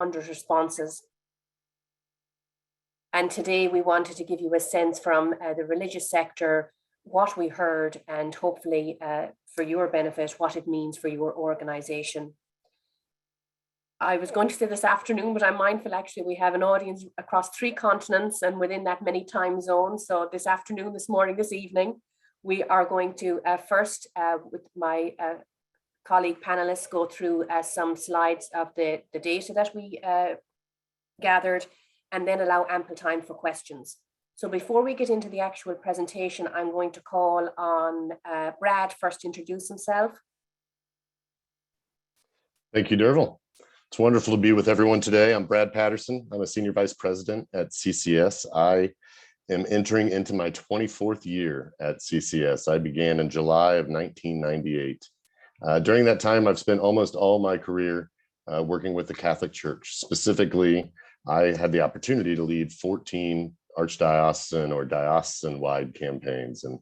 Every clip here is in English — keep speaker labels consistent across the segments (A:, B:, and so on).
A: 100 responses. And today we wanted to give you a sense from the religious sector, what we heard, and hopefully for your benefit, what it means for your organization. I was going to say this afternoon, but I'm mindful actually we have an audience across 3 continents and within that many time zones. So this afternoon, this morning, this evening, we are going to first with my colleague panelists go through some slides of the data that we gathered, and then allow ample time for questions. So before we get into the actual presentation, I'm going to call on Brad first to introduce himself.
B: Thank you, Derval. It's wonderful to be with everyone today. I'm Brad Patterson. I'm a Senior Vice President at CCS. I am entering into my 24th year at CCS. I began in July of 1998. During that time, I've spent almost all my career working with the Catholic Church. Specifically, I had the opportunity to lead 14 archdiocesan or diocesan-wide campaigns. And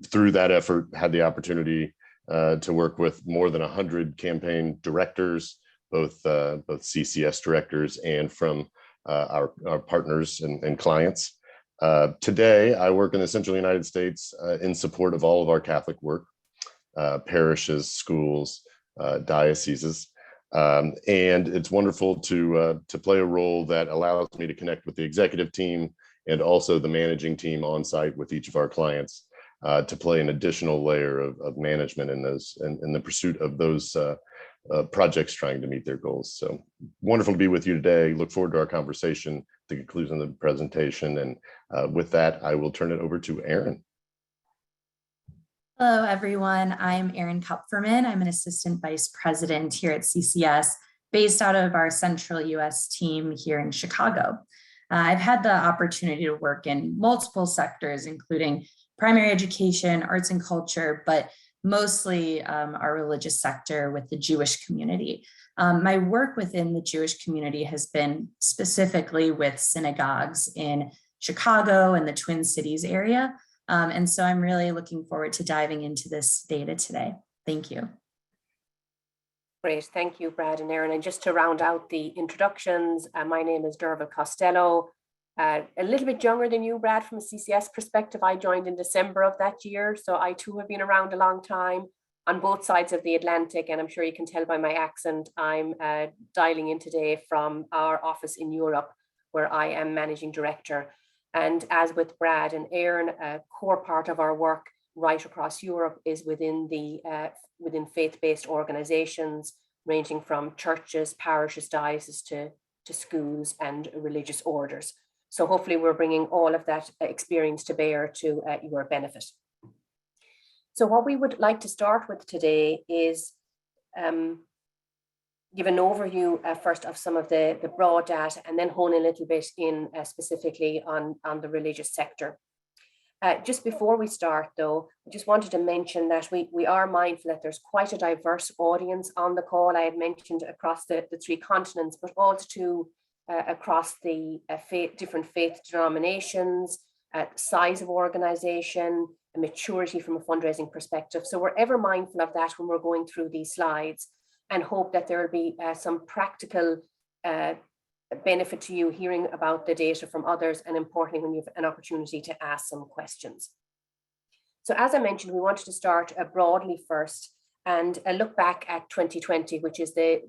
B: through that effort, had the opportunity to work with more than 100 campaign directors, both CCS directors and from our partners and clients. Today, I work in the Central United States in support of all of our Catholic work, parishes, schools, dioceses. And it's wonderful to play a role that allows me to connect with the executive team and also the managing team on site with each of our clients to play an additional layer of management in the pursuit of those projects trying to meet their goals. So wonderful to be with you today. Look forward to our conversation at the conclusion of the presentation. And with that, I will turn it over to Erin.
C: Hello, everyone. I'm Erin Kupferman. I'm an Assistant Vice President here at CCS, based out of our Central US team here in Chicago. I've had the opportunity to work in multiple sectors, including primary education, arts and culture, but mostly our religious sector with the Jewish community. My work within the Jewish community has been specifically with synagogues in Chicago and the Twin Cities area. And so I'm really looking forward to diving into this data today. Thank you.
A: Great, thank you, Brad and Erin. And just to round out the introductions, my name is Derval Costello. A little bit younger than you, Brad, from a CCS perspective. I joined in December of that year, so I too have been around a long time on both sides of the Atlantic, and I'm sure you can tell by my accent, I'm dialing in today from our office in Europe, where I am Managing Director. And as with Brad and Erin, a core part of our work right across Europe is within faith-based organizations, ranging from churches, parishes, dioceses to schools and religious orders. So hopefully we're bringing all of that experience to bear to your benefit. So what we would like to start with today is give an overview first of some of the broad data, and then hone a little bit in specifically on the religious sector. Just before we start though, I just wanted to mention that we are mindful that there's quite a diverse audience on the call. I had mentioned across the 3 continents, but also across the different faith denominations, size of organization, and maturity from a fundraising perspective. So we're ever mindful of that when we're going through these slides, and hope that there will be some practical benefit to you hearing about the data from others, and importantly, when you have an opportunity to ask some questions. So as I mentioned, we wanted to start broadly first and look back at 2020, which is the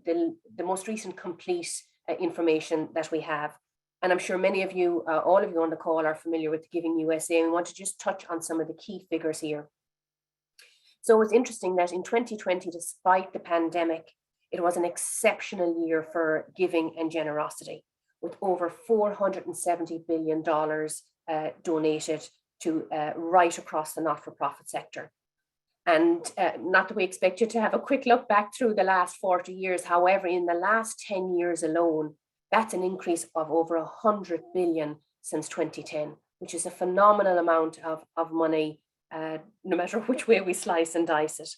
A: most recent complete information that we have. And I'm sure many of you, all of you on the call, are familiar with Giving USA, and we want to just touch on some of the key figures here. So it's interesting that in 2020, despite the pandemic, it was an exceptional year for giving and generosity, with over $470 billion donated to right across the not-for-profit sector. And not that we expect you to have a quick look back through the last 40 years. However, in the last 10 years alone, that's an increase of over 100 billion since 2010, which is a phenomenal amount of money, no matter which way we slice and dice it.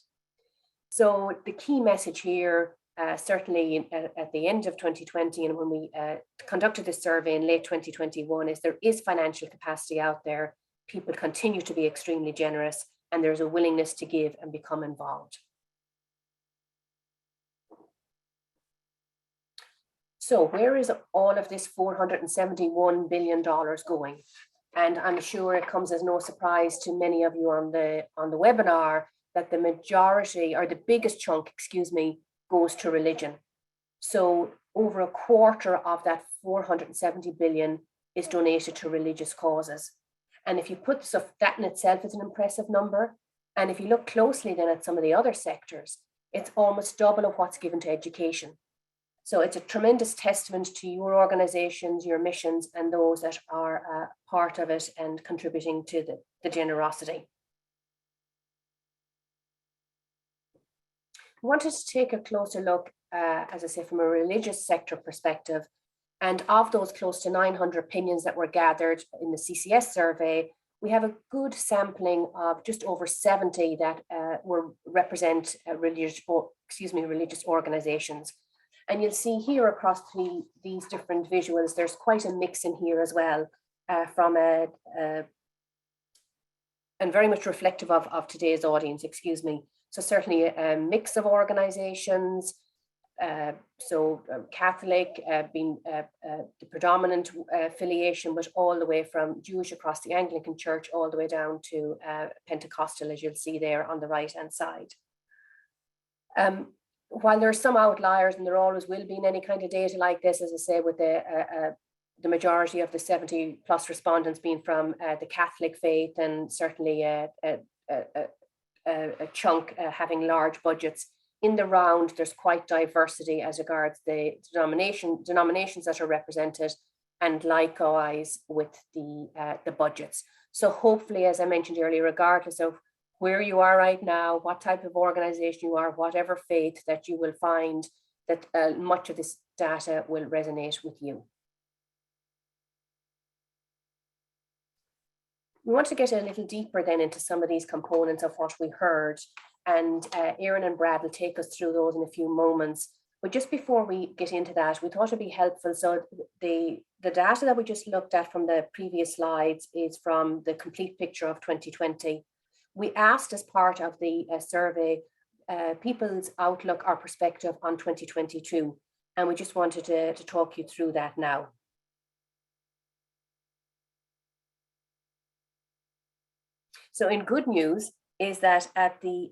A: So the key message here, certainly at the end of 2020, and when we conducted this survey in late 2021, is there is financial capacity out there. People continue to be extremely generous, and there's a willingness to give and become involved. So where is all of this $471 billion going? And I'm sure it comes as no surprise to many of you on the webinar that the majority, or the biggest chunk, excuse me, goes to religion. So over a quarter of that 470 billion is donated to religious causes. And if you put that in itself is an impressive number. And if you look closely then at some of the other sectors, it's almost double of what's given to education. So it's a tremendous testament to your organizations, your missions, and those that are part of it and contributing to the generosity. I wanted to take a closer look, as I say, from a religious sector perspective. And of those close to 900 opinions that were gathered in the CCS survey, we have a good sampling of just over 70 that represent religious organizations. And you'll see here across these different visuals, there's quite a mix in here as well, and very much reflective of today's audience, excuse me. So certainly a mix of organizations, Catholic being the predominant affiliation, but all the way from Jewish across the Anglican Church, all the way down to Pentecostal, as you'll see there on the right-hand side. While there are some outliers, and there always will be in any kind of data like this, as I say, with the majority of the 70 plus respondents being from the Catholic faith, and certainly a chunk having large budgets. In the round, there's quite diversity as regards the denominations that are represented, and likewise with the budgets. So hopefully, as I mentioned earlier, regardless of where you are right now, what type of organization you are, whatever faith, that you will find that much of this data will resonate with you. We want to get a little deeper then into some of these components of what we heard, and Erin and Brad will take us through those in a few moments. But just before we get into that, we thought it'd be helpful. So the data that we just looked at from the previous slides is from the complete picture of 2020. We asked, as part of the survey, people's outlook or perspective on 2022, and we just wanted to talk you through that now. So in good news is that at the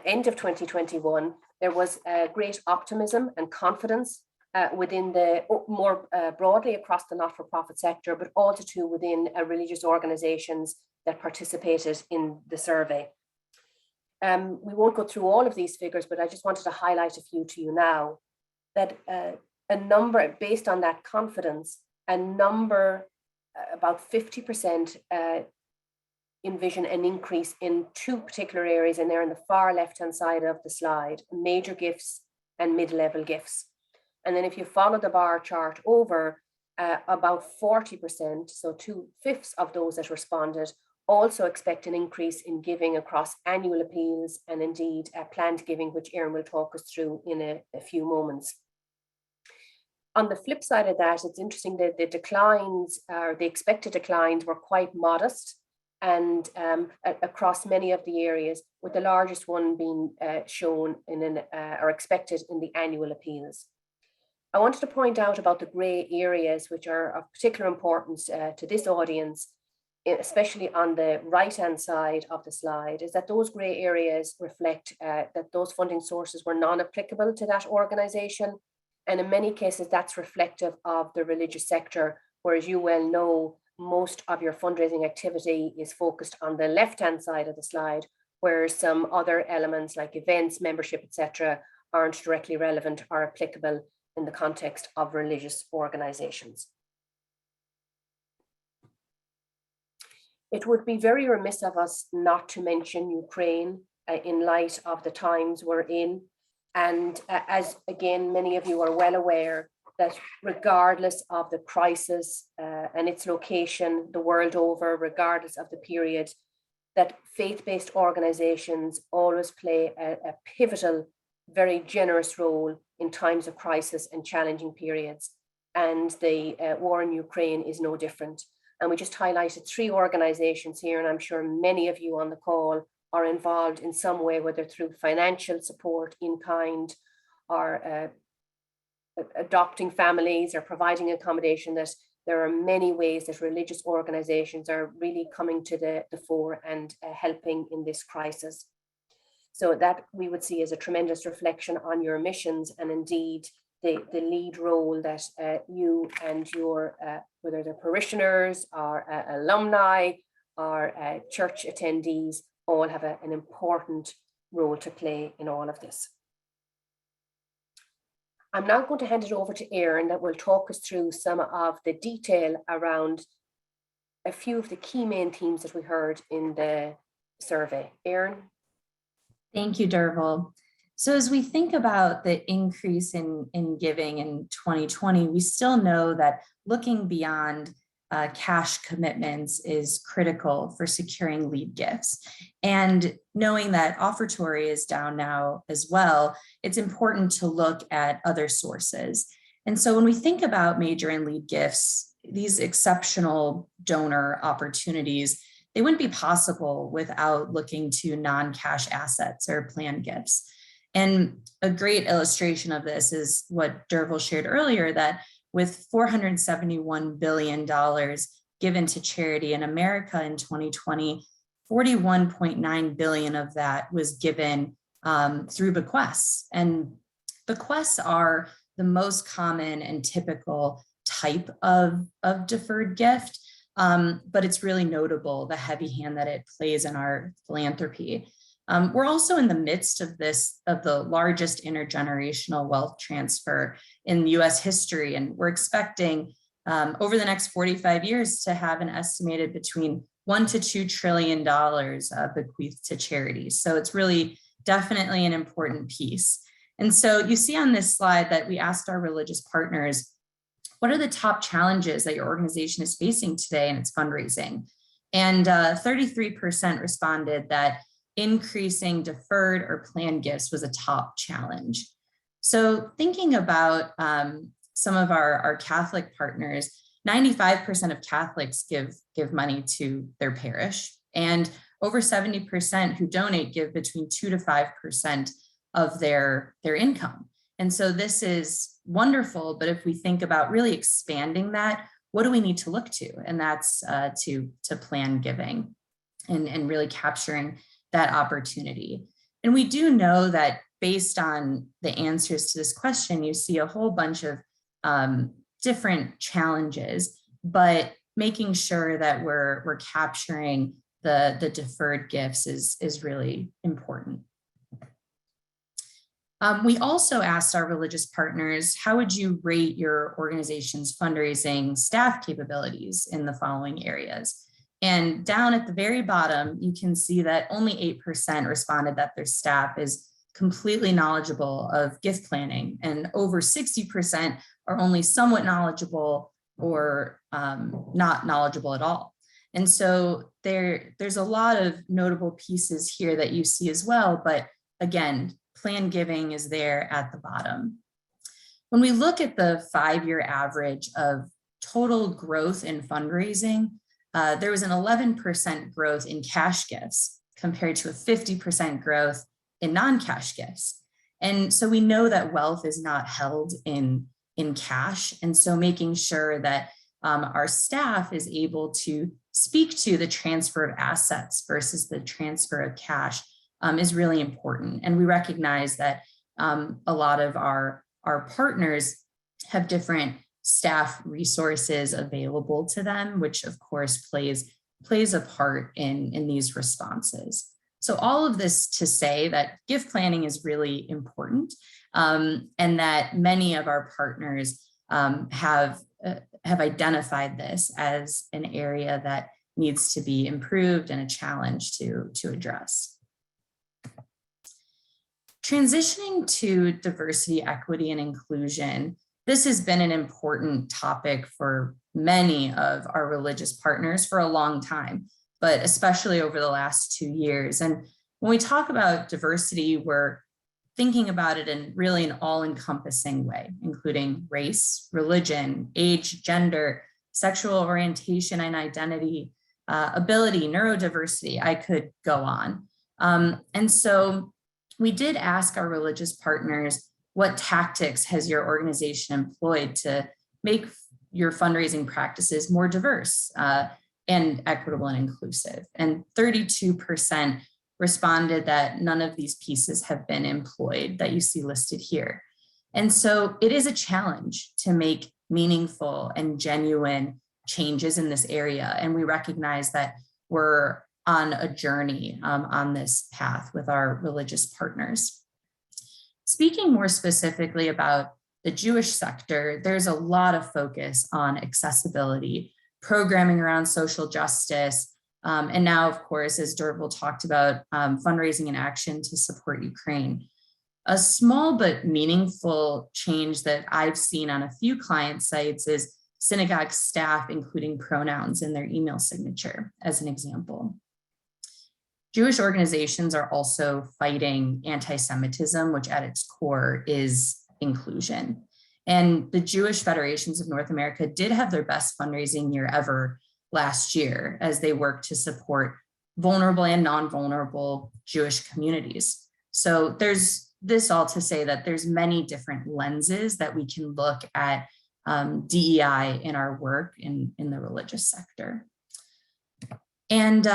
A: end of 2021, there was great optimism and confidence within more broadly across the not-for-profit sector, but also too within religious organizations that participated in the survey. We won't go through all of these figures, but I just wanted to highlight a few to you now. That a number, based on that confidence, about 50% envision an increase in two particular areas, and they're in the far left-hand side of the slide: major gifts and mid-level gifts. And then if you follow the bar chart over, about 40%, so 2/5 of those that responded, also expect an increase in giving across annual appeals and indeed planned giving, which Erin will talk us through in a few moments. On the flip side of that, it's interesting that the declines, or the expected declines, were quite modest, and across many of the areas, with the largest one being shown or expected in the annual appeals. I wanted to point out about the grey areas, which are of particular importance to this audience, especially on the right-hand side of the slide, is that those grey areas reflect that those funding sources were non-applicable to that organisation. And in many cases, that's reflective of the religious sector, where, as you well know, most of your fundraising activity is focused on the left-hand side of the slide, whereas some other elements like events, membership, etc., aren't directly relevant or applicable in the context of religious organizations. It would be very remiss of us not to mention Ukraine in light of the times we're in. And as again, many of you are well aware, that regardless of the crisis and its location the world over, regardless of the period, that faith-based organizations always play a pivotal, very generous role in times of crisis and challenging periods. And the war in Ukraine is no different. And we just highlighted 3 organizations here, and I'm sure many of you on the call are involved in some way, whether through financial support in kind or adopting families or providing accommodation, that there are many ways that religious organizations are really coming to the fore and helping in this crisis. So that we would see as a tremendous reflection on your missions, and indeed the lead role that you and your, whether they're parishioners or alumni or church attendees, all have an important role to play in all of this. I'm now going to hand it over to Erin, that will talk us through some of the detail around a few of the key main themes that we heard in the survey. Erin.
C: Thank you, Derval. So as we think about the increase in giving in 2020, we still know that looking beyond cash commitments is critical for securing lead gifts. And knowing that offertory is down now as well, it's important to look at other sources. And so when we think about major and lead gifts, these exceptional donor opportunities, they wouldn't be possible without looking to non-cash assets or planned gifts. And a great illustration of this is what Derval shared earlier, that with $471 billion given to charity in America in 2020, 41.9 billion of that was given through bequests. And bequests are the most common and typical type of deferred gift, but it's really notable the heavy hand that it plays in our philanthropy. We're also in the midst of the largest intergenerational wealth transfer in US history. And we're expecting over the next 45 years to have an estimated between $1 to $2 trillion bequeathed to charities. So it's really definitely an important piece. And so you see on this slide that we asked our religious partners, what are the top challenges that your organization is facing today in its fundraising? And 33% responded that increasing deferred or planned gifts was a top challenge. So thinking about some of our Catholic partners, 95% of Catholics give money to their parish, and over 70% who donate give between 2 to 5% of their income. And so this is wonderful, but if we think about really expanding that, what do we need to look to? And that's to plan giving and really capturing that opportunity. And we do know that based on the answers to this question, you see a whole bunch of different challenges, but making sure that we're capturing the deferred gifts is really important. We also asked our religious partners, how would you rate your organization's fundraising staff capabilities in the following areas? And down at the very bottom, you can see that only 8% responded that their staff is completely knowledgeable of gift planning, and over 60% are only somewhat knowledgeable or not knowledgeable at all. And so there's a lot of notable pieces here that you see as well, but again, planned giving is there at the bottom. When we look at the 5-year average of total growth in fundraising, there was an 11% growth in cash gifts compared to a 50% growth in non-cash gifts. And so we know that wealth is not held in cash. And so making sure that our staff is able to speak to the transfer of assets versus the transfer of cash is really important. And we recognize that a lot of our partners have different staff resources available to them, which of course plays a part in these responses. So all of this to say that gift planning is really important, and that many of our partners have identified this as an area that needs to be improved and a challenge to address. Transitioning to diversity, equity, and inclusion, this has been an important topic for many of our religious partners for a long time, but especially over the last 2 years. And when we talk about diversity, we're thinking about it in really an all-encompassing way, including race, religion, age, gender, sexual orientation and identity, ability, neurodiversity. I could go on. And so we did ask our religious partners, what tactics has your organization employed to make your fundraising practices more diverse and equitable and inclusive? And 32% responded that none of these pieces have been employed that you see listed here. And so it is a challenge to make meaningful and genuine changes in this area. And we recognize that we're on a journey on this path with our religious partners. Speaking more specifically about the Jewish sector, there's a lot of focus on accessibility, programming around social justice, and now, of course, as Derval talked about, fundraising and action to support Ukraine. A small but meaningful change that I've seen on a few client sites is synagogue staff including pronouns in their email signature, as an example. Jewish organizations are also fighting anti-Semitism, which at its core is inclusion. And the Jewish Federations of North America did have their best fundraising year ever last year as they worked to support vulnerable and non-vulnerable Jewish communities. So there's this all to say that there's many different lenses that we can look at DEI in our work in the religious sector. And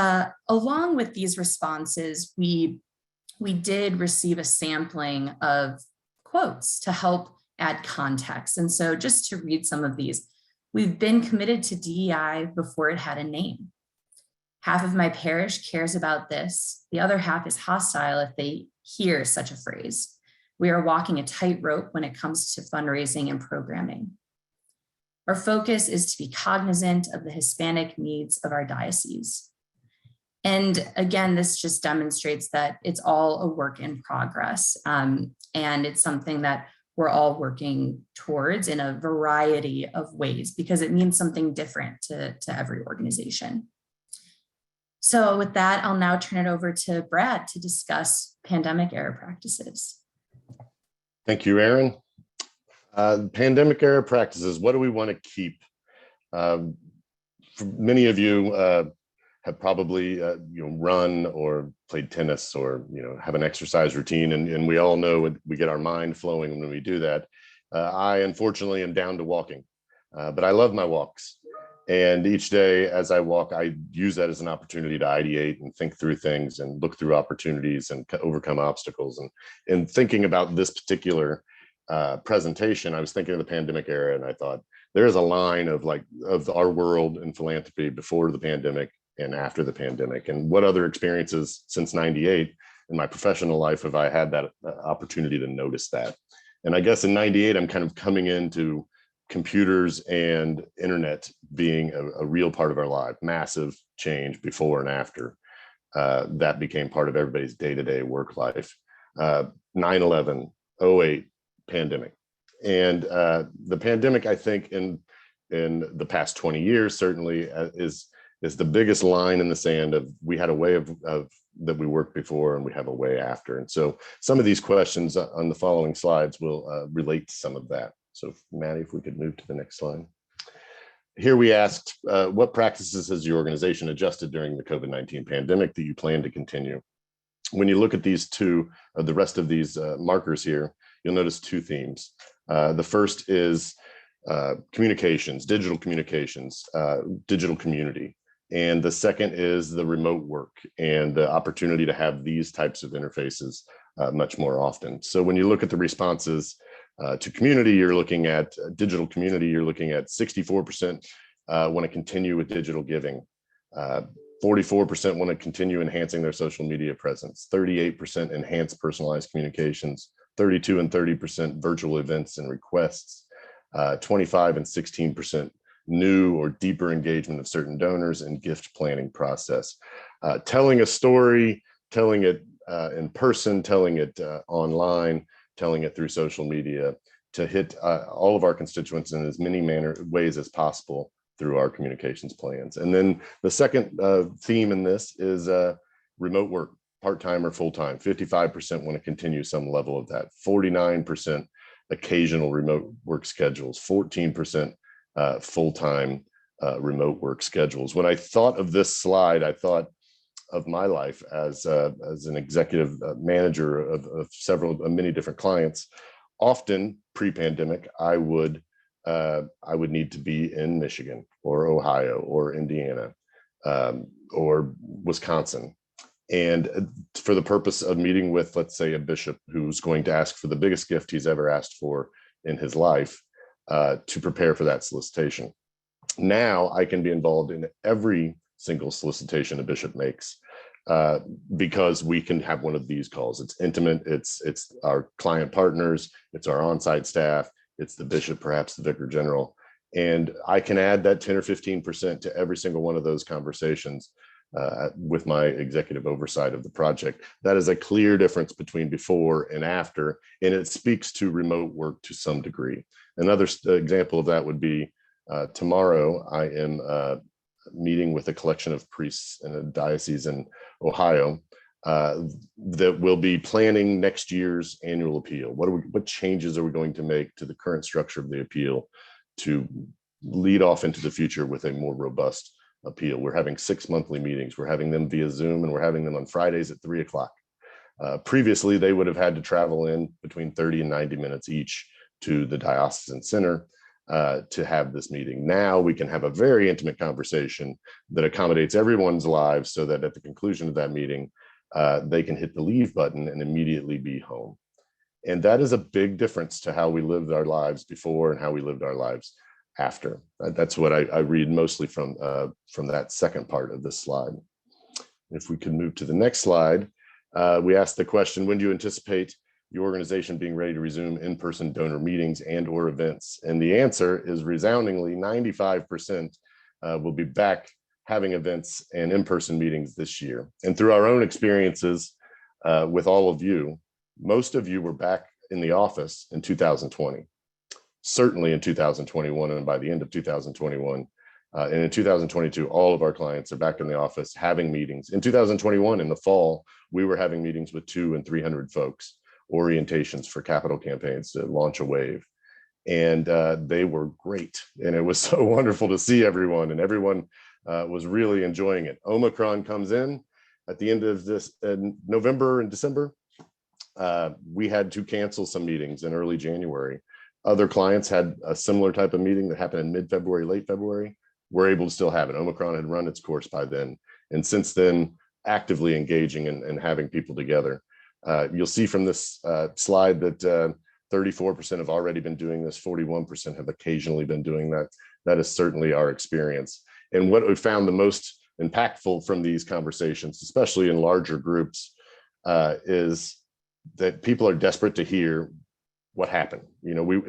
C: along with these responses, we did receive a sampling of quotes to help add context. And so just to read some of these, we've been committed to DEI before it had a name. Half of my parish cares about this. The other half is hostile if they hear such a phrase. We are walking a tightrope when it comes to fundraising and programming. Our focus is to be cognizant of the Hispanic needs of our diocese. And again, this just demonstrates that it's all a work in progress. And it's something that we're all working towards in a variety of ways because it means something different to every organization. So with that, I'll now turn it over to Brad to discuss pandemic era practices.
B: Thank you, Erin. Pandemic era practices, what do we want to keep? For many of you have probably run or played tennis or have an exercise routine, and we all know we get our mind flowing when we do that. I unfortunately am down to walking, but I love my walks. And each day as I walk, I use that as an opportunity to ideate and think through things and look through opportunities and overcome obstacles. And in thinking about this particular presentation, I was thinking of the pandemic era, and I thought there's a line of our world and philanthropy before the pandemic and after the pandemic, and what other experiences since '98 in my professional life have I had that opportunity to notice that. And I guess in '98, I'm kind of coming into computers and internet being a real part of our life, massive change before and after. That became part of everybody's day-to-day work life. 9/11, '08, pandemic. And the pandemic, I think in the past 20 years, certainly is the biggest line in the sand of we had a way of that we worked before and we have a way after. And so some of these questions on the following slides will relate to some of that. So Maddie, if we could move to the next slide. Here we asked, what practices has your organization adjusted during the COVID-19 pandemic that you plan to continue? When you look at these two, the rest of these markers here, you'll notice two themes. The first is communications, digital community. And the second is the remote work and the opportunity to have these types of interfaces much more often. So when you look at the responses to community, you're looking at digital community, you're looking at 64% want to continue with digital giving. 44% want to continue enhancing their social media presence. 38% enhance personalized communications. 32 and 30% virtual events and requests. 25 and 16% new or deeper engagement of certain donors and gift planning process. Telling a story, telling it in person, telling it online, telling it through social media to hit all of our constituents in as many ways as possible through our communications plans. And then the second theme in this is remote work, part-time or full-time. 55% want to continue some level of that. 49% occasional remote work schedules. 14% full-time remote work schedules. When I thought of this slide, I thought of my life as an executive manager of many different clients. Often pre-pandemic, I would need to be in Michigan or Ohio or Indiana or Wisconsin. And for the purpose of meeting with, let's say, a bishop who's going to ask for the biggest gift he's ever asked for in his life, to prepare for that solicitation. Now I can be involved in every single solicitation a bishop makes, because we can have one of these calls. It's intimate, it's our client partners, it's our on-site staff, it's the bishop, perhaps the vicar general. And I can add that 10 or 15% to every single one of those conversations with my executive oversight of the project. That is a clear difference between before and after, and it speaks to remote work to some degree. Another example of that would be tomorrow I am meeting with a collection of priests in a diocese in Ohio that will be planning next year's annual appeal. What changes are we going to make to the current structure of the appeal to lead off into the future with a more robust appeal? We're having 6 monthly meetings. We're having them via Zoom, and we're having them on Fridays at 3 o'clock. Previously, they would have had to travel in between 30 and 90 minutes each to the diocesan center to have this meeting. Now we can have a very intimate conversation that accommodates everyone's lives so that at the conclusion of that meeting, they can hit the leave button and immediately be home. And that is a big difference to how we lived our lives before and how we lived our lives after. That's what I read mostly from that second part of this slide. If we could move to the next slide, we asked the question, when do you anticipate your organization being ready to resume in-person donor meetings and or events? And the answer is resoundingly 95% will be back having events and in-person meetings this year. And through our own experiences with all of you, most of you were back in the office in 2020, certainly in 2021, and by the end of 2021. And in 2022, all of our clients are back in the office having meetings. In 2021, in the fall, we were having meetings with 200 and 300 folks, orientations for capital campaigns to launch a wave. And they were great. And it was so wonderful to see everyone, and everyone was really enjoying it. Omicron comes in at the end of this November and December. We had to cancel some meetings in early January. Other clients had a similar type of meeting that happened in mid-February, late February. We're able to still have it. Omicron had run its course by then. And since then, actively engaging and having people together. You'll see from this slide that 34% have already been doing this, 41% have occasionally been doing that. That is certainly our experience. And what we found the most impactful from these conversations, especially in larger groups, is that people are desperate to hear what happened. You know,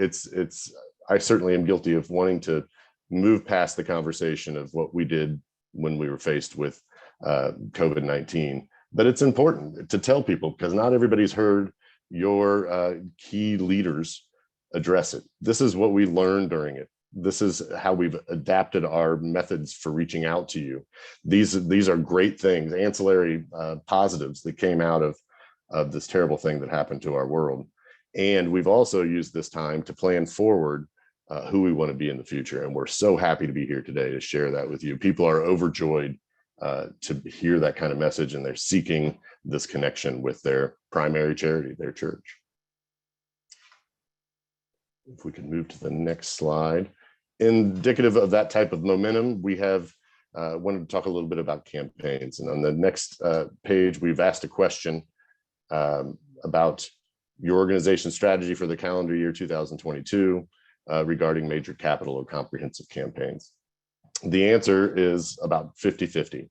B: I certainly am guilty of wanting to move past the conversation of what we did when we were faced with COVID-19. But it's important to tell people, because not everybody's heard your key leaders address it. This is what we learned during it. This is how we've adapted our methods for reaching out to you. These are great things, ancillary positives that came out of this terrible thing that happened to our world. And we've also used this time to plan forward who we want to be in the future. And we're so happy to be here today to share that with you. People are overjoyed to hear that kind of message, and they're seeking this connection with their primary charity, their church. If we can move to the next slide. Indicative of that type of momentum, we have wanted to talk a little bit about campaigns. And on the next page, we've asked a question about your organization's strategy for the calendar year 2022 regarding major capital or comprehensive campaigns. The answer is about 50-50.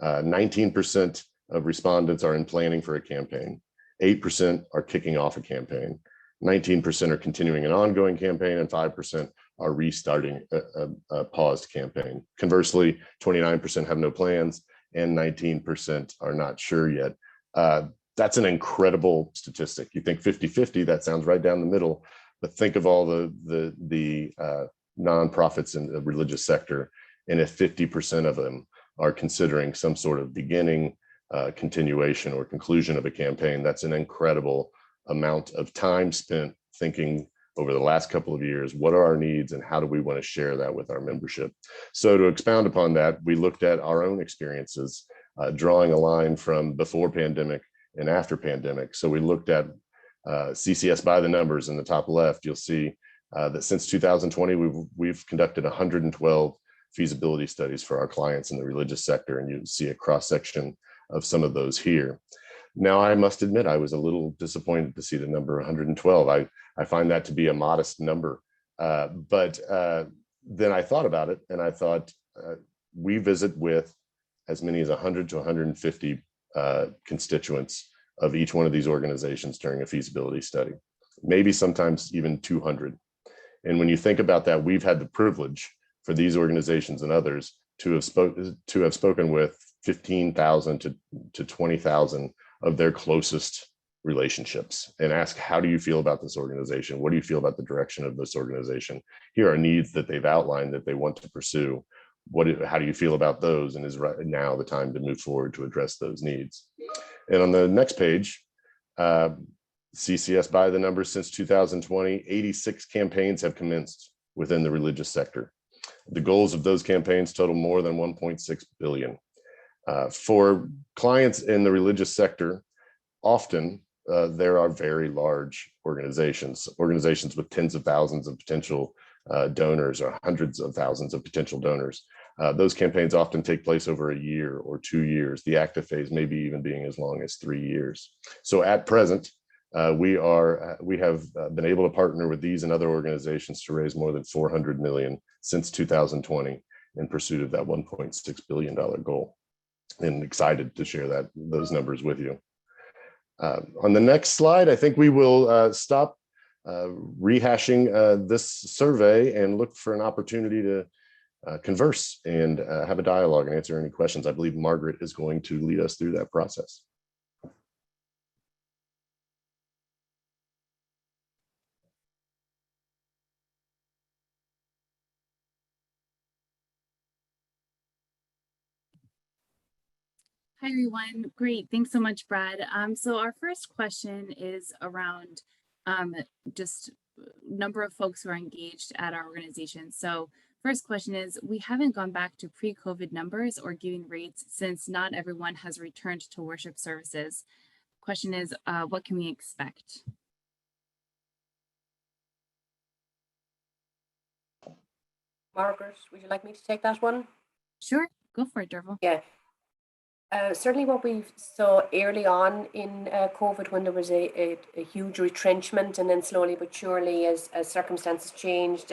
B: 19% of respondents are in planning for a campaign. 8% are kicking off a campaign. 19% are continuing an ongoing campaign, and 5% are restarting a paused campaign. Conversely, 29% have no plans, and 19% are not sure yet. That's an incredible statistic. You think 50-50, that sounds right down the middle, but think of all the nonprofits in the religious sector, and if 50% of them are considering some sort of beginning, continuation, or conclusion of a campaign, that's an incredible amount of time spent thinking over the last couple of years, what are our needs and how do we want to share that with our membership? So to expound upon that, we looked at our own experiences, drawing a line from before pandemic and after pandemic. So we looked at CCS by the numbers in the top left, you'll see that since 2020, we've conducted 112 feasibility studies for our clients in the religious sector, and you see a cross-section of some of those here. Now, I must admit, I was a little disappointed to see the number 112. I find that to be a modest number, but then I thought about it, and I thought we visit with as many as 100 to 150 constituents of each one of these organizations during a feasibility study, maybe sometimes even 200. And when you think about that, we've had the privilege for these organizations and others to have spoken with 15,000 to 20,000 of their closest relationships and ask, how do you feel about this organization? What do you feel about the direction of this organization? Here are needs that they've outlined that they want to pursue. How do you feel about those? And is right now the time to move forward to address those needs? And on the next page, CCS by the numbers since 2020, 86 campaigns have commenced within the religious sector. The goals of those campaigns total more than 1.6 billion. For clients in the religious sector, often there are very large organizations with tens of thousands of potential donors or hundreds of thousands of potential donors. Those campaigns often take place over a year or 2 years, the active phase maybe even being as long as 3 years. So at present, we have been able to partner with these and other organizations to raise more than 400 million since 2020 in pursuit of that $1.6 billion goal. And excited to share those numbers with you. On the next slide, I think we will stop rehashing this survey and look for an opportunity to converse and have a dialogue and answer any questions. I believe Margaret is going to lead us through that process.
D: Hi, everyone. Great. Thanks so much, Brad. So our first question is around just number of folks who are engaged at our organization. So first question is, we haven't gone back to pre-COVID numbers or giving rates since not everyone has returned to worship services. Question is, what can we expect?
A: Margaret, would you like me to take that one?
D: Sure, go for it, Derval.
A: Yeah. Certainly what we saw early on in COVID, when there was a huge retrenchment, and then slowly but surely as circumstances changed,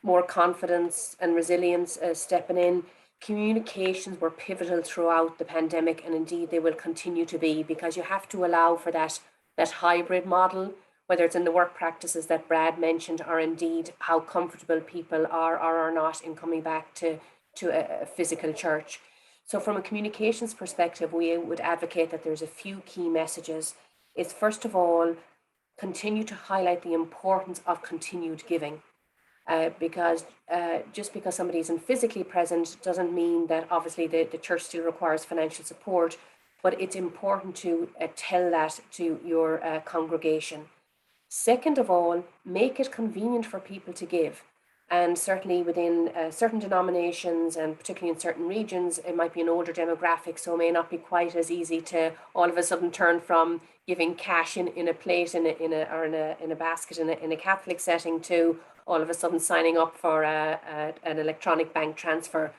A: more confidence and resilience stepping in, communications were pivotal throughout the pandemic, and indeed they will continue to be, because you have to allow for that hybrid model, whether it's in the work practices that Brad mentioned, or indeed how comfortable people are or are not in coming back to a physical church. So from a communications perspective, we would advocate that there's a few key messages. It's first of all, continue to highlight the importance of continued giving. Because just because somebody isn't physically present doesn't mean that obviously the church still requires financial support, but it's important to tell that to your congregation. Second of all, make it convenient for people to give. And certainly within certain denominations, and particularly in certain regions, it might be an older demographic, so it may not be quite as easy to all of a sudden turn from giving cash in a plate in a basket in a Catholic setting to all of a sudden signing up for an electronic bank transfer.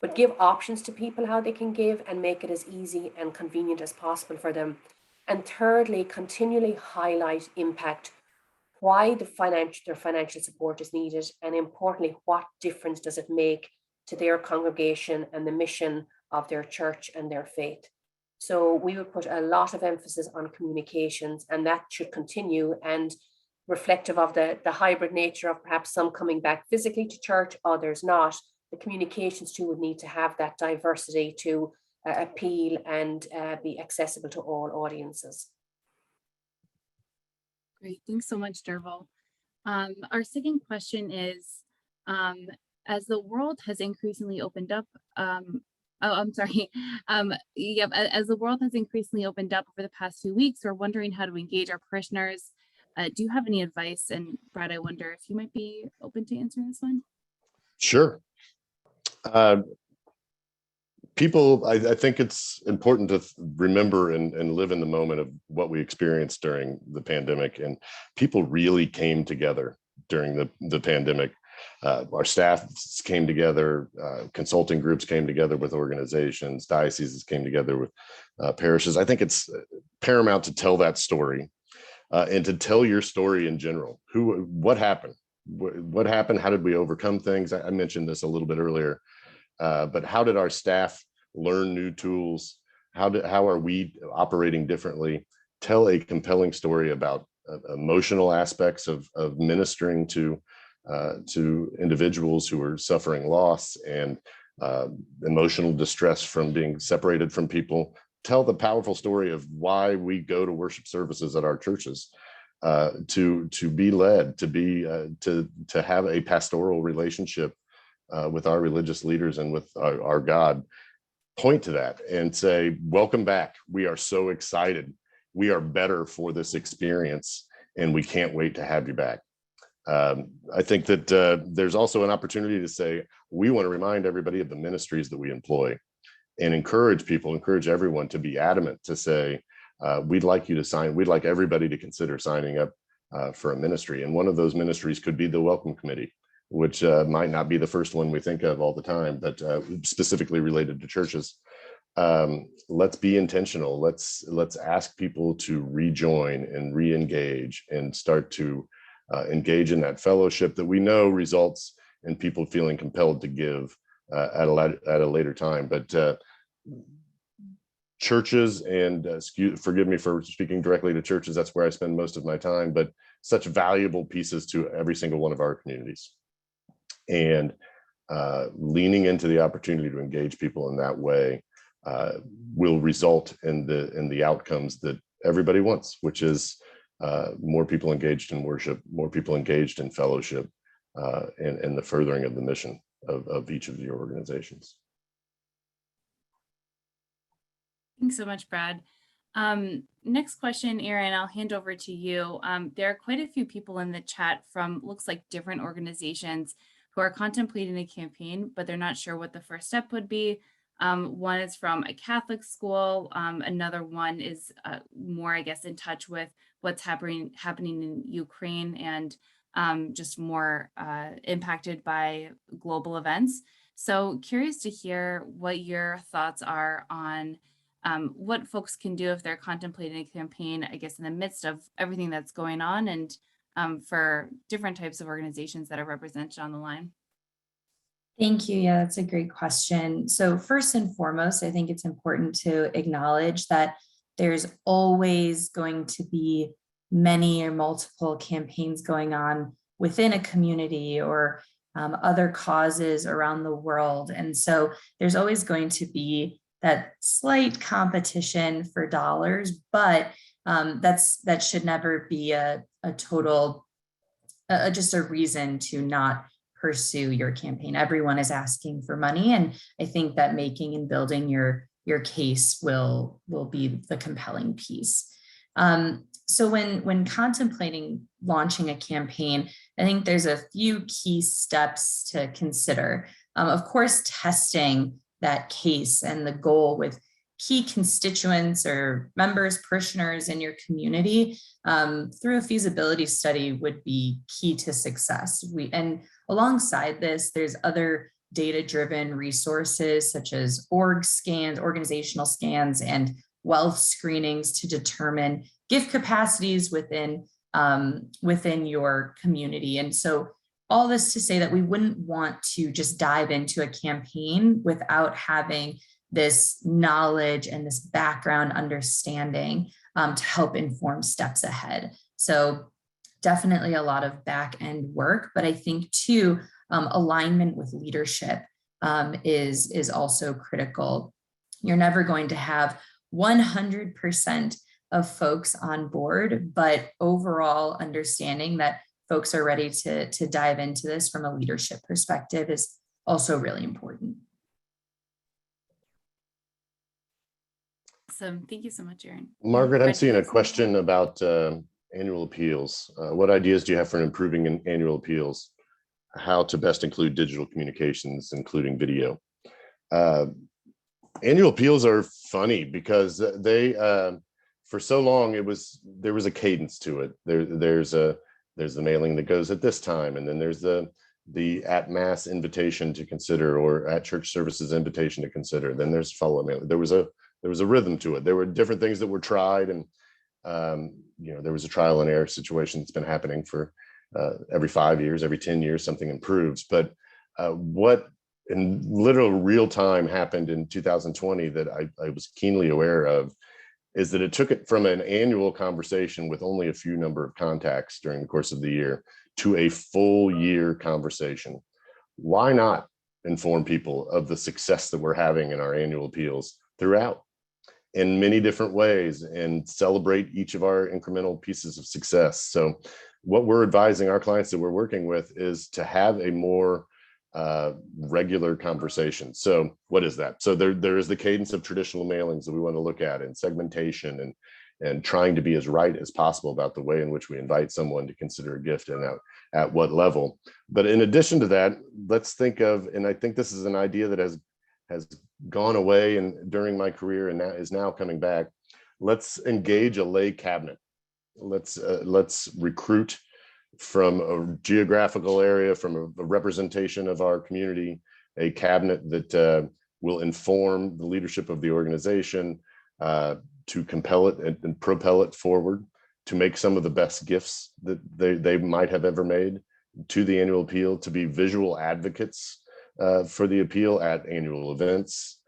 A: But give options to people how they can give, and make it as easy and convenient as possible for them. And thirdly, continually highlight impact. Why their financial support is needed, and importantly, what difference does it make to their congregation and the mission of their church and their faith. So we would put a lot of emphasis on communications, and that should continue, and reflective of the hybrid nature of perhaps some coming back physically to church, others not. The communications too would need to have that diversity to appeal and be accessible to all audiences.
D: Great, thanks so much, Derval. Our second question is, as the world has increasingly opened up, as the world has increasingly opened up over the past few weeks, we're wondering how to engage our parishioners. Do you have any advice? And Brad, I wonder if you might be open to answering this one.
B: Sure. people, I think it's important to remember and live in the moment of what we experienced during the pandemic. And people really came together during the pandemic. Our staff came together, consulting groups came together with organizations, dioceses came together with parishes. I think it's paramount to tell that story and to tell your story in general. What happened? What happened? How did we overcome things? I mentioned this a little bit earlier. But how did our staff learn new tools? How are we operating differently? Tell a compelling story about emotional aspects of ministering to individuals who are suffering loss and emotional distress from being separated from people. Tell the powerful story of why we go to worship services at our churches, to be led, to have a pastoral relationship with our religious leaders and with our God. Point to that and say, welcome back. We are so excited. We are better for this experience, and we can't wait to have you back. I think that there's also an opportunity to say, we want to remind everybody of the ministries that we employ and encourage everyone to be adamant to say, we'd like everybody to consider signing up for a ministry. And one of those ministries could be the Welcome Committee, which might not be the first one we think of all the time, but specifically related to churches. Let's be intentional. Let's ask people to rejoin and re-engage and start to engage in that fellowship that we know results in people feeling compelled to give at a later time. But churches, and forgive me for speaking directly to churches, that's where I spend most of my time, but such valuable pieces to every single one of our communities. And leaning into the opportunity to engage people in that way will result in the outcomes that everybody wants, which is more people engaged in worship, more people engaged in fellowship, and the furthering of the mission of each of your organizations.
D: Thanks so much, Brad. Next question, Erin, I'll hand over to you. There are quite a few people in the chat from, looks like, different organizations who are contemplating a campaign, but they're not sure what the first step would be. One is from a Catholic school. Another one is more, I guess, in touch with what's happening in Ukraine and just more impacted by global events. So curious to hear what your thoughts are on what folks can do if they're contemplating a campaign, I guess, in the midst of everything that's going on, and for different types of organizations that are represented on the line.
C: Thank you. Yeah, that's a great question. So first and foremost, I think it's important to acknowledge that there's always going to be many or multiple campaigns going on within a community or other causes around the world. And so there's always going to be that slight competition for dollars, but that should never be a total, just a reason to not pursue your campaign. Everyone is asking for money, and I think that making and building your case will be the compelling piece. So when contemplating launching a campaign, I think there's a few key steps to consider. Of course, testing that case and the goal with key constituents or members, parishioners in your community through a feasibility study would be key to success. And alongside this, there's other data-driven resources such as org scans, organizational scans, and wealth screenings to determine gift capacities within your community. And so all this to say that we wouldn't want to just dive into a campaign without having this knowledge and this background understanding to help inform steps ahead. So definitely a lot of back end work, but I think too, alignment with leadership is also critical. You're never going to have 100% of folks on board, but overall understanding that folks are ready to dive into this from a leadership perspective is also really important.
D: Awesome. Thank you so much, Erin.
B: Margaret, I'm seeing a question about annual appeals. What ideas do you have for improving annual appeals? How to best include digital communications, including video? Annual appeals are funny because they, for so long, there was a cadence to it. There's the mailing that goes at this time, and then there's the at mass invitation to consider, or at church services invitation to consider. Then there's follow-up mailing. There was a rhythm to it. There were different things that were tried, and there was a trial and error situation that's been happening for every 5 years, every 10 years, something improves. But what in literal real time happened in 2020 that I was keenly aware of is that it took it from an annual conversation with only a few number of contacts during the course of the year to a full year conversation. Why not inform people of the success that we're having in our annual appeals throughout in many different ways and celebrate each of our incremental pieces of success? So what we're advising our clients that we're working with is to have a more regular conversation. So what is that? So there is the cadence of traditional mailings that we want to look at, and segmentation, and trying to be as right as possible about the way in which we invite someone to consider a gift and at what level. But in addition to that, let's think of, and I think this is an idea that has gone away and during my career and now is now coming back. Let's engage a lay cabinet. Let's recruit from a geographical area, from a representation of our community, a cabinet that will inform the leadership of the organization to compel it and propel it forward, to make some of the best gifts that they might have ever made to the annual appeal, to be visual advocates for the appeal at annual events,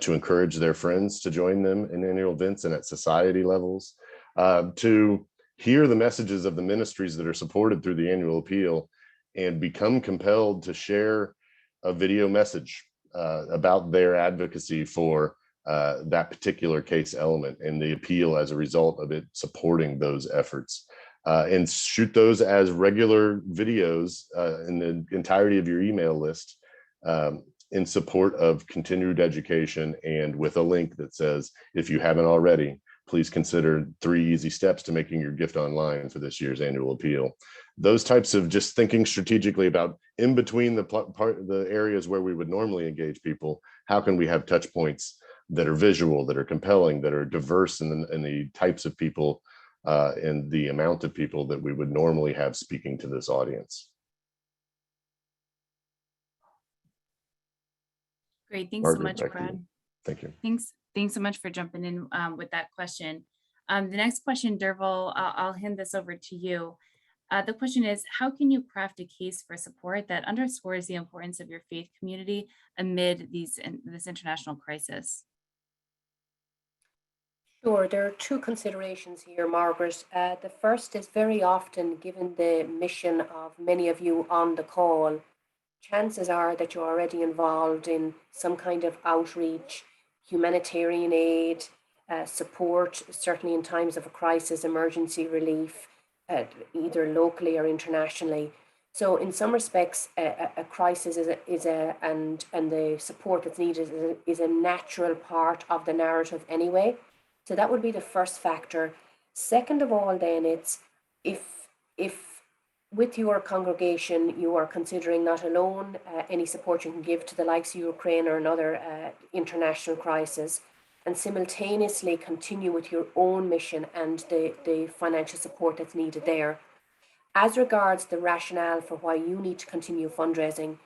B: to encourage their friends to join them in annual events and at society levels, to hear the messages of the ministries that are supported through the annual appeal and become compelled to share a video message about their advocacy for that particular case element and the appeal as a result of it supporting those efforts, and shoot those as regular videos in the entirety of your email list in support of continued education, and with a link that says, if you haven't already, please consider 3 easy steps to making your gift online for this year's annual appeal. Those types of just thinking strategically about in between the areas where we would normally engage people, how can we have touch points that are visual, that are compelling, that are diverse in the types of people and the amount of people that we would normally have speaking to this audience.
D: Great, thanks
B: Margaret,
D: so much, Brad.
B: Thank you.
D: Thanks so much for jumping in with that question. The next question, Derval, I'll hand this over to you. The question is, how can you craft a case for support that underscores the importance of your faith community amid this international crisis?
A: Sure, there are 2 considerations here, Margaret. The first is, very often, given the mission of many of you on the call, chances are that you're already involved in some kind of outreach, humanitarian aid, support, certainly in times of a crisis, emergency relief, either locally or internationally. So in some respects, a crisis and the support that's needed is a natural part of the narrative anyway. So that would be the first factor. Second of all, then, it's if with your congregation you are considering not alone any support you can give to the likes of Ukraine or another international crisis, and simultaneously continue with your own mission and the financial support that's needed there. As regards the rationale for why you need to continue fundraising,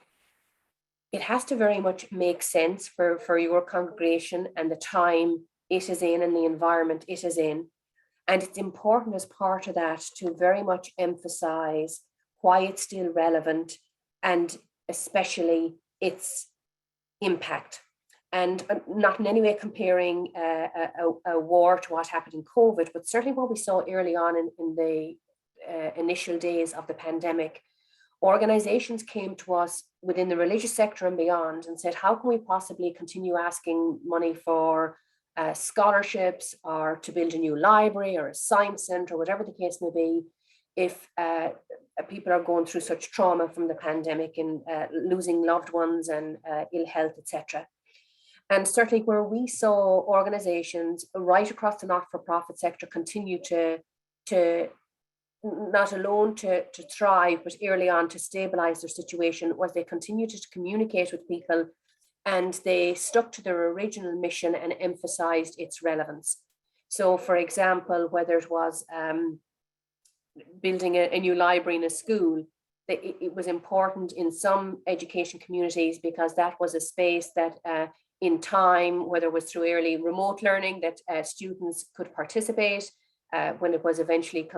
A: it has to very much make sense for your congregation and the time it is in and the environment it is in. And it's important as part of that to very much emphasize why it's still relevant, and especially its impact. And not in any way comparing a war to what happened in COVID, but certainly what we saw early on in the initial days of the pandemic. Organizations came to us within the religious sector and beyond and said, how can we possibly continue asking money for scholarships or to build a new library or a science center, whatever the case may be, if people are going through such trauma from the pandemic and losing loved ones and ill health, etc. And certainly where we saw organizations right across the not-for-profit sector continue to not alone to thrive, but early on to stabilize their situation, was they continued to communicate with people and they stuck to their original mission and emphasized its relevance. So, for example, whether it was building a new library in a school, it was important in some education communities because that was a space that in time, whether it was through early remote learning, that students could participate. When it was eventually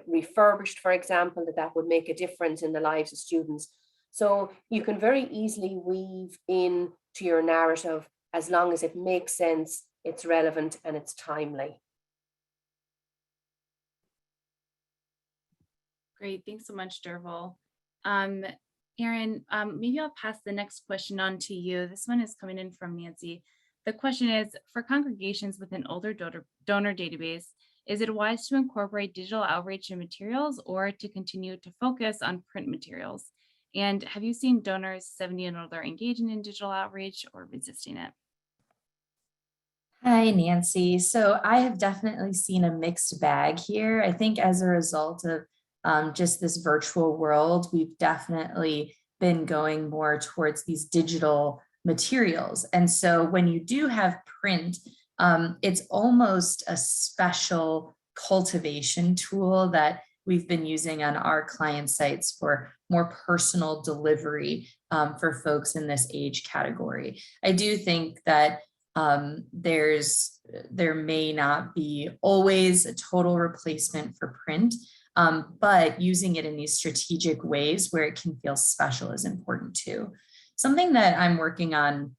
A: refurbished, for example, that would make a difference in the lives of students. So you can very easily weave into your narrative as long as it makes sense, it's relevant, and it's timely.
D: Great, thanks so much, Derval. Erin, maybe I'll pass the next question on to you. This one is coming in from Nancy. The question is, for congregations with an older donor database, is it wise to incorporate digital outreach and materials or to continue to focus on print materials? And have you seen donors 70 and older engaging in digital outreach or resisting it?
C: Hi, Nancy. So I have definitely seen a mixed bag here. I think as a result of just this virtual world, we've definitely been going more towards these digital materials. And so when you do have print, it's almost a special cultivation tool that we've been using on our client sites for more personal delivery for folks in this age category. I do think that there may not be always a total replacement for print, but using it in these strategic ways where it can feel special is important too. Something that I'm working on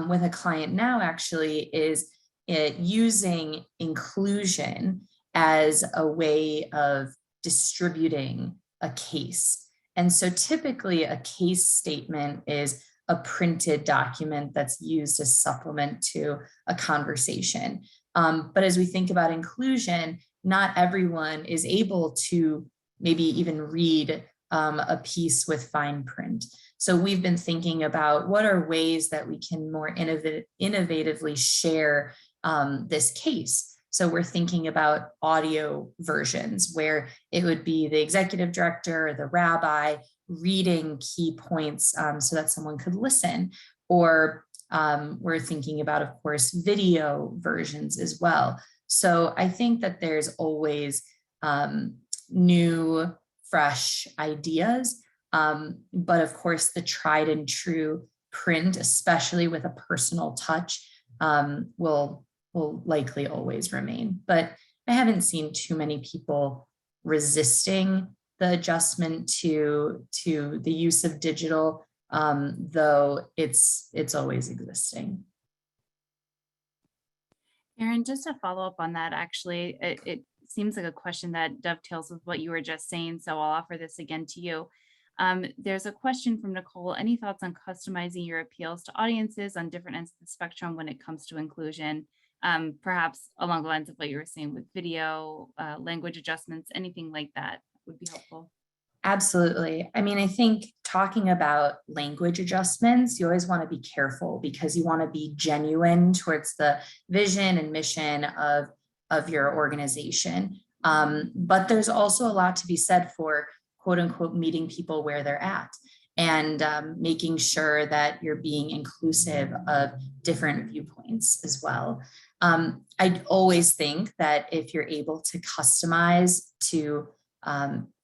C: with a client now actually is using inclusion as a way of distributing a case. And so typically a case statement is a printed document that's used as supplement to a conversation. But as we think about inclusion, not everyone is able to maybe even read a piece with fine print. So we've been thinking about what are ways that we can more innovatively share this case. So we're thinking about audio versions where it would be the executive director or the rabbi reading key points so that someone could listen. Or we're thinking about, of course, video versions as well. So I think that there's always new, fresh ideas. But of course, the tried and true print, especially with a personal touch, will likely always remain. But I haven't seen too many people resisting the adjustment to the use of digital, though it's always existing.
D: Erin, just to follow up on that, actually, it seems like a question that dovetails with what you were just saying, so I'll offer this again to you. There's a question from Nicole. Any thoughts on customizing your appeals to audiences on different ends of the spectrum when it comes to inclusion? Perhaps along the lines of what you were saying with video, language adjustments, anything like that would be helpful.
C: Absolutely. I mean, I think talking about language adjustments, you always want to be careful because you want to be genuine towards the vision and mission of your organization. But there's also a lot to be said for quote unquote meeting people where they're at and making sure that you're being inclusive of different viewpoints as well. I always think that if you're able to customize to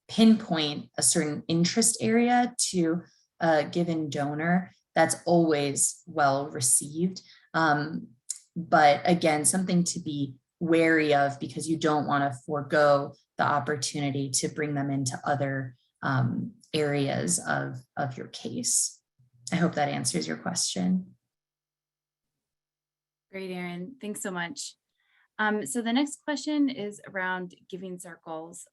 C: pinpoint a certain interest area to a given donor, that's always well received. But again, something to be wary of because you don't want to forego the opportunity to bring them into other areas of your case. I hope that answers your question.
D: Great, Erin. Thanks so much. So the next question is around giving circles.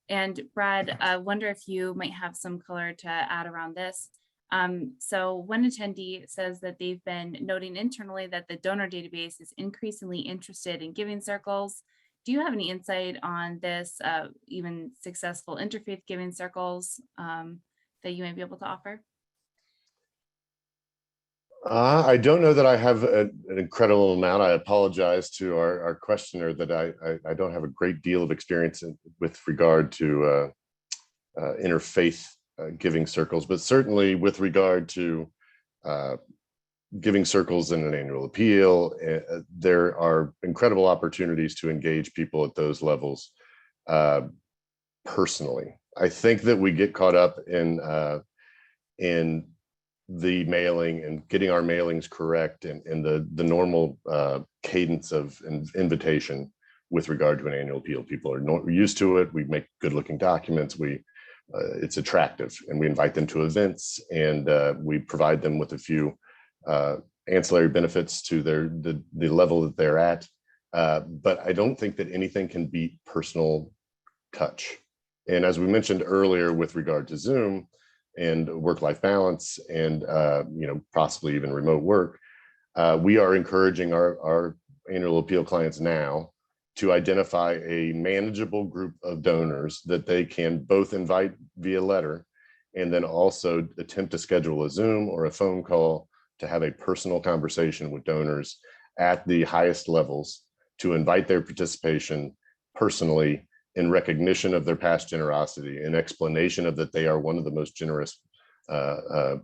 D: And Brad, I wonder if you might have some color to add around this. So one attendee says that they've been noting internally that the donor database is increasingly interested in giving circles. Do you have any insight on this, even successful interfaith giving circles that you may be able to offer?
B: I don't know that I have an incredible amount. I apologize to our questioner that I don't have a great deal of experience with regard to interfaith giving circles, but certainly with regard to giving circles in an annual appeal. There are incredible opportunities to engage people at those levels personally. I think that we get caught up in the mailing and getting our mailings correct and the normal cadence of invitation with regard to an annual appeal. People are used to it. We make good looking documents. It's attractive, and we invite them to events, and we provide them with a few ancillary benefits to the level that they're at. But I don't think that anything can beat personal touch. And as we mentioned earlier, with regard to Zoom and work-life balance and possibly even remote work, we are encouraging our annual appeal clients now to identify a manageable group of donors that they can both invite via letter and then also attempt to schedule a Zoom or a phone call to have a personal conversation with donors at the highest levels, to invite their participation personally in recognition of their past generosity, in explanation of that they are one of the most generous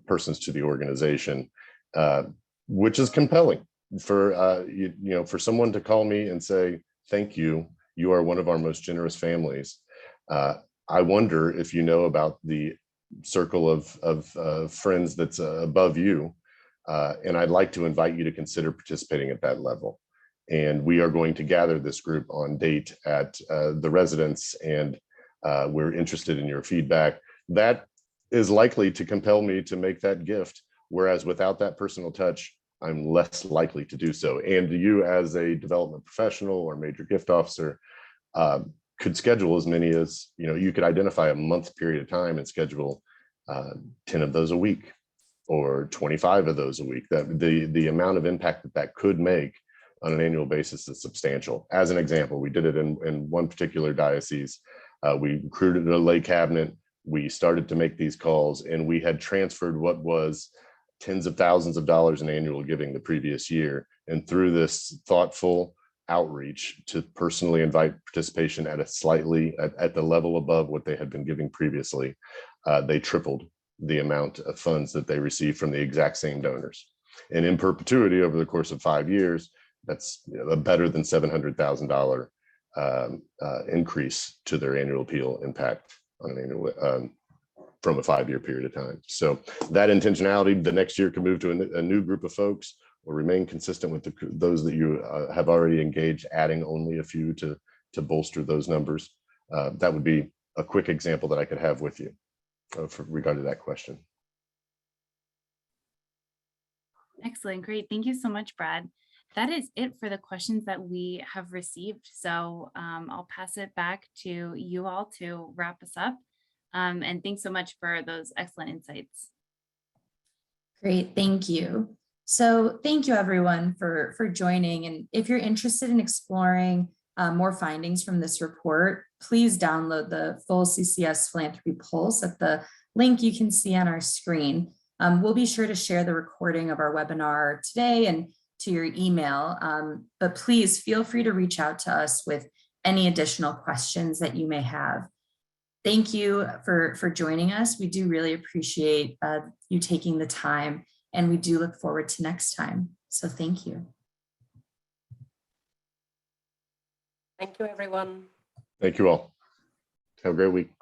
B: persons to the organization, which is compelling for for someone to call me and say, "Thank you, you are one of our most generous families. I wonder if you know about the circle of friends that's above you, and I'd like to invite you to consider participating at that level." And we are going to gather this group on date at the residence, and we're interested in your feedback. That is likely to compel me to make that gift, whereas without that personal touch, I'm less likely to do so. And you, as a development professional or major gift officer, could schedule as many as, you could identify a month period of time and schedule 10 of those a week or 25 of those a week. That the amount of impact that could make on an annual basis is substantial. As an example, we did it in one particular diocese. We recruited a lay cabinet. We started to make these calls, and we had transferred what was tens of thousands of dollars in annual giving the previous year. And through this thoughtful outreach to personally invite participation at at the level above what they had been giving previously, they tripled the amount of funds that they received from the exact same donors. And in perpetuity, over the course of 5 years, that's a better than $700,000 increase to their annual appeal impact on an annual from a 5-year period of time. So that intentionality, the next year can move to a new group of folks or remain consistent with those that you have already engaged, adding only a few to bolster those numbers. That would be a quick example that I could have with you for regard to that question.
D: Excellent, great. Thank you so much, Brad. That is it for the questions that we have received. So I'll pass it back to you all to wrap us up. And thanks so much for those excellent insights.
C: Great, thank you. So thank you everyone for joining. And if you're interested in exploring more findings from this report, please download the full CCS Philanthropy Pulse at the link you can see on our screen. We'll be sure to share the recording of our webinar today and to your email, but please feel free to reach out to us with any additional questions that you may have. Thank you for joining us. We do really appreciate you taking the time, and we do look forward to next time. So thank you.
A: Thank you, everyone.
B: Thank you all. Have a great week.